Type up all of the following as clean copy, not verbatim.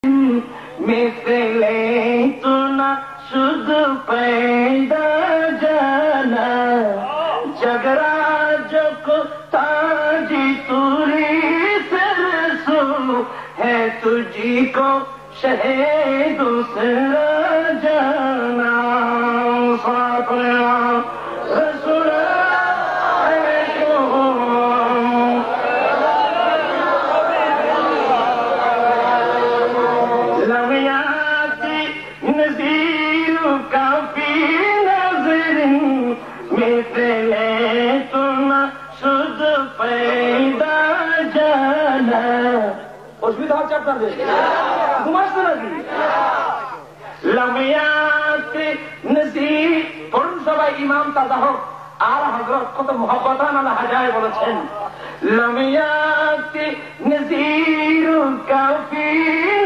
मिसले तो न शुद्ध पैदा जाना जगरा जो को ताजी तुरी सरसो है तुझी को शहे दूसरा जाना ইমাম তাজাহর আর হযরত কত মুহাব্বতান আলা হাজায় বলেছেন লামিয়াতি নযীরু কাফি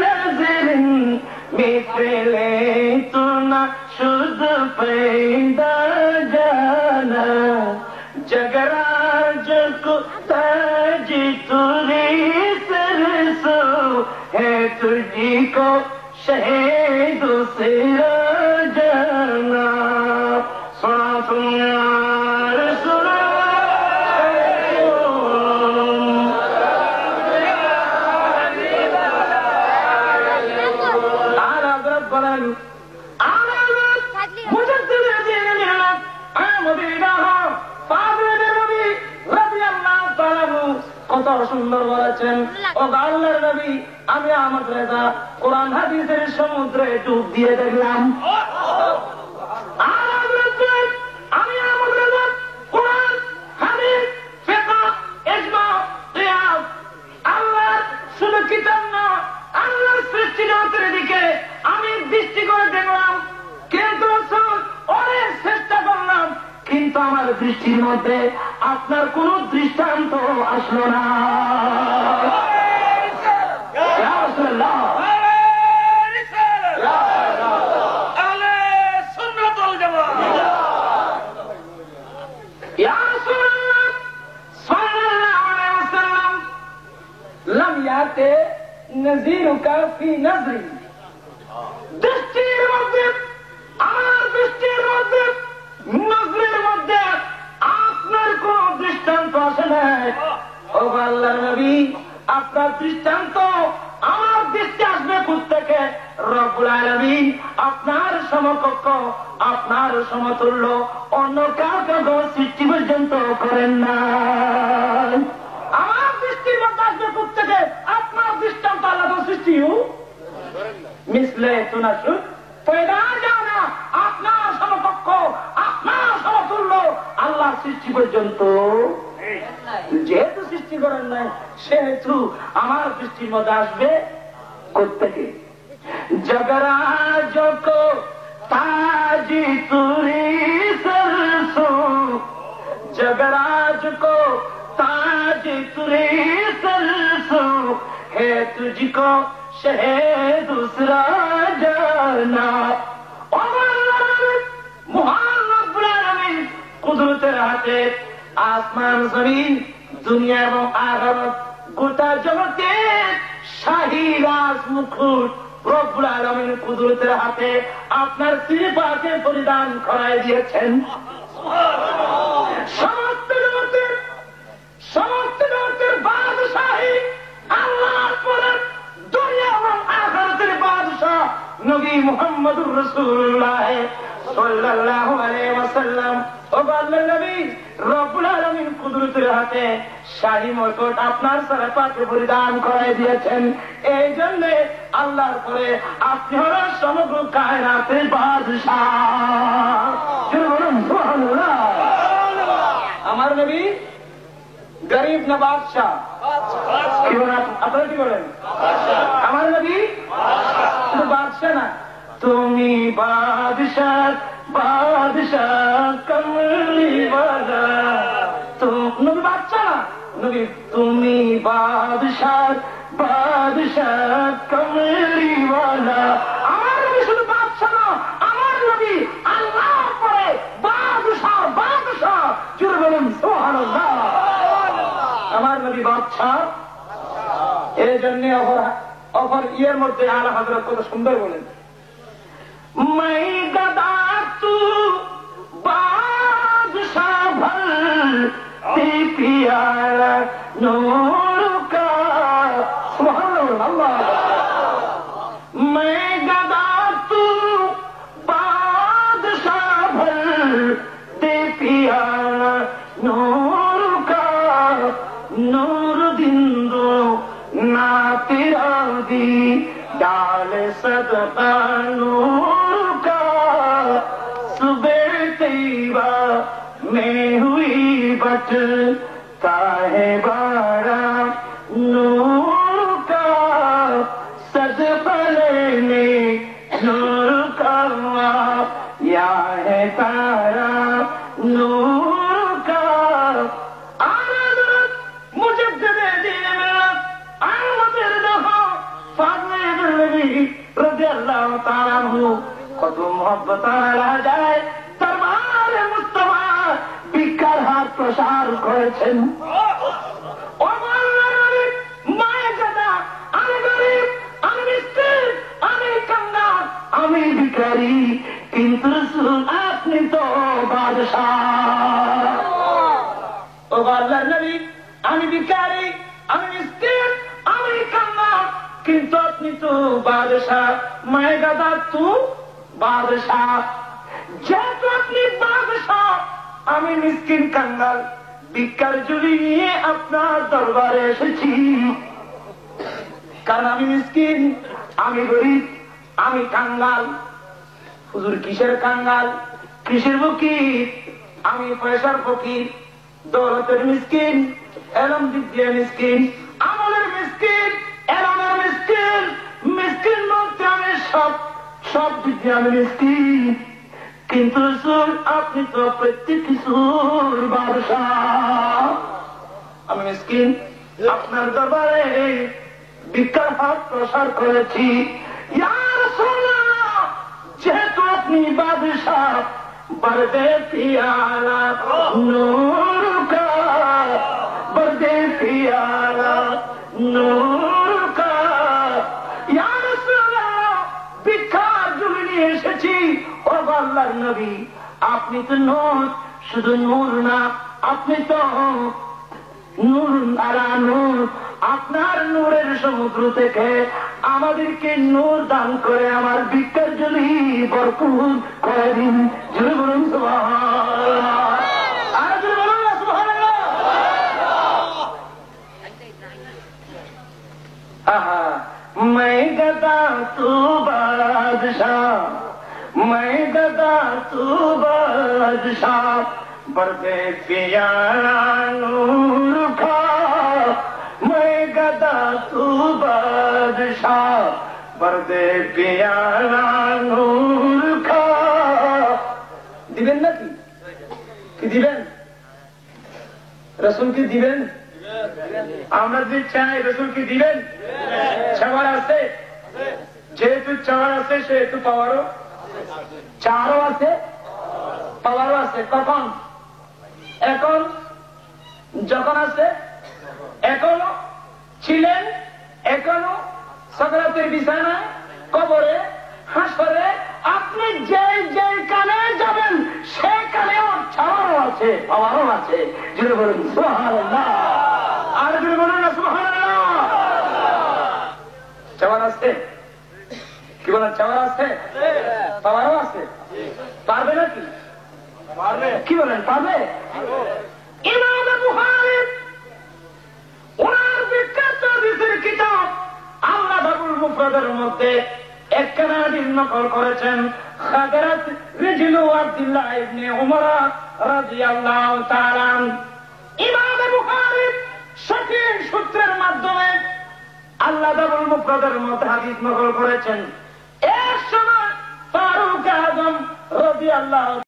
নজরিন মিথলে তো না শুদ্ধ पैदा জানা जगराज को ताज तुरी सरसो है तुझी को शहे दूसरा जाना सुना सुना सुना आराधक बलन आराधक मुझे दिल दे मिला मदीना কত সুন্দর বলেছেন ও আল্লাহর নবী আমি আমার রেজা কোরআন হাদিসের সমুদ্রে ডুব দিয়ে দেখলাম আমি আমার রেজা কোরআন হাদিস ফিকহ ইজমা কিয়াস আল্লাহ শুধু কিতাব না আল্লাহর সৃষ্টি জগতের দিকে আমি দৃষ্টি করে দেখলাম কিন্তু অনেক চেষ্টা করলাম কিন্তু আমার দৃষ্টির মধ্যে আপনার কোন দৃষ্টান্ত আসলো না দৃষ্টির মধ্যে আমার দৃষ্টির মধ্যে নজরের মধ্যে আপনার কোন দৃষ্টান্ত আসে নাই ও আল্লাহর নবী আপনার দৃষ্টান্ত আমার দৃষ্টি আসবে কোত্থেকে রব্বুল আলামিন আপনার সমকক্ষ আপনার সমতুল্য অন্য কাউকে সৃষ্টি পর্যন্ত করেন না আমার দৃষ্টির মধ্যে আসবে কোত্থেকে আপনার দৃষ্টান্ত আল্লাহ সৃষ্টি মিসলে তুনাসুদ পয়দা জানা আপনার সমকক্ষ আপনার সমতুল্য আল্লাহ সৃষ্টি পর্যন্ত যেহেতু সৃষ্টি করেন নাই সেহেতু আমার দৃষ্টির মধ্যে আসবে কোত্থেকে জগরাজ কো তাজি তুরি সরসো জগরাজ কো ताज तुरे सरसो है तुझको शहे दूसरा जाना महान रब्बुल आलामीन कुदरतेर हाथे आसमान जमीन दुनिया এবং আখিরাত গোটা জগতের শাহী রাজ মুকুট রব্বুল আলামিন কুদরতের হাতে আপনার সিফাতে পরিধান করায় দিয়েছেন। সমস্ত জগতের বাদশাহী আল্লাহর পরে দুনিয়া এবং আখিরাতের বাদশাহ নবী মুহাম্মদুর রাসূলুল্লাহ সাল্লাল্লাহু আলাইহি ওয়াসাল্লাম ও আল্লাহর নবী রব্বুল আলামিন কুদরতের হাতে শাহী মুকুট আপনার সিফাতে পরিধান করায় দিয়েছেন। এই জন্য আল্লাহর পরে আপনি হলেন সমগ্র কায়নাতের বাদশাহ। সুবহানাল্লাহ। আমার নবী গরিব না বাদশাহ? কি বলেন আপনারা? কি বলেন? আমার নবী শুধু বাদশাহ না, তুমি বাদশাহ বাদশাহ কমলিওয়ালা। তো নবী বাদশাহ না, নবী তুমি বাদশাহ বাদশাহ কমলিওয়ালা। আমার নবী শুধু বাদশাহ না, আমার নবী আল্লাহর পরে বাদশাহ বাদশাহ। জোরে বলুন সুবহানাল্লাহ। আমার নবী বাদশাহ। এই জন্য অফার ইয়ের মধ্যে আলা হযরত কত সুন্দর বলেন, मैं गदा तू बादशाह भर प्यारा नूर का, सुभानअल्लाह। मैं गदा तू बादशाह भर प्यारा नूर का, नूर दिन दो ना तेरा दी डाल सदका नूर का, सुबह तैबा में हुई बट काहे बारा नूर का, सदका लेने नूर का या है तारा नूर का। मुझे दे दिए কত মহব্বত রহ যায় দরবারে মুস্তাফা বিকার হাত প্রসার করেছেন। মায়ে গাদা, আমি গরিব, আমি মিসকিন, আমি কাঙ্গাল, আমি ভিখারি, কিন্তু রাসূল আপনি তো বাদশাহ। ও আল্লাহর নবী, আমি ভিখারি, আমি মিসকিন, আমি কাঙ্গাল, কিন্তু আপনি তো বাদশাহ। মায়ে গাদা তু বাদশাহ, যেহেতু আপনি বাদশাহ, আমি মিসকিন কাঙ্গাল ভিক্ষার ঝুলি নিয়ে আপনার দরবারে এসেছি। কারণ আমি মিসকিন, আমি গরিব, আমি কাঙ্গাল। হুজুর কিসের কাঙ্গাল, কিসের ফকির? আমি পয়সার ফকির, দৌলতের মিসকিন, এলম দিক দিয়ে মিসকিন, আমলের মিসকিন, এলমের মিসকিন। মিসকিন বলতে আমি সব দিক দিয়ে আমি মিসকিন, কিন্তু রাসূল আপনি তো প্রত্যেক কিছুর বাদশাহ। আমি মিসকিন, আপনার দরবারে ভিক্ষার হাত প্রসার করেছি। ইয়া রাসূলুল্লাহ, যেহেতু আপনি বাদশাহ, বরদে পিয়ালা নূর কা, বরদে পিয়ালা নূর কা। ইয়া রাসূলুল্লাহ, ভিক্ষার ঝুলি নিয়ে এসেছি। ও আল্লাহর নবী, আপনি তো নূর, শুধু নূর না, আপনি তো নূর আলা নূর। আপনার নূরের সমুদ্র থেকে আমাদেরকে নূর দান করে আমার ভিক্ষার ঝুলি ভরপুর করে দিন। জোরে বলুন সুবহানাল্লাহ। আর জোরে বলুন না সুবহানাল্লাহ। আহা, मैं गदा तू बादशाह, मैं गदा तू बादशाह, बरदे पियाला नूर का, मैं गदा तू बादशाह, बरदे पियाला नूर का। দিবেন নাকি? কি দিবেন? রাসূল কি দিবেন? আমরা যে চাই রাসূল কি দিবেন? চাওয়ার আছে, যেহেতু চাওয়ার আছে সেহেতু পাওয়ারও, চাওয়ারও আছে, পাওয়ারও আছে। কখন? এখন, যখন আছে, এখনো ছিলেন, এখনো সাকরাতের বিছানায়, কবরে, হাসরে, আপনি যে কানে যাবেন সে কানেও চাওয়ারও আছে, পাওয়ারও আছে। জোরে বলুন সুবহানাল্লাহ। আর জোরে বলুন না সুবহানাল্লাহ। চাওয়ার আছে, কি বলেন? চাওয়ার আছে, পাওয়ারও আছে। পারবে নাকি? পারবে। কি বলেন? পারবে। ইমাম বুখারী ওনার বিখ্যাত হাদিসের কিতাব আল-আদাবুল মুফরাদের মধ্যে একখানা হাদিস নকল করেছেন। খাদারাত রিজলু আব্দুল্লাহ ইবনে উমর রাদিয়াল্লাহু তাআলা। ইমাম বুখারী সঠিক সূত্রের মাধ্যমে আল-আদাবুল মুফরাদের মধ্যে হাদিস নকল করেছেন। এক সময় ফারুক আযম রাদিয়াল্লাহু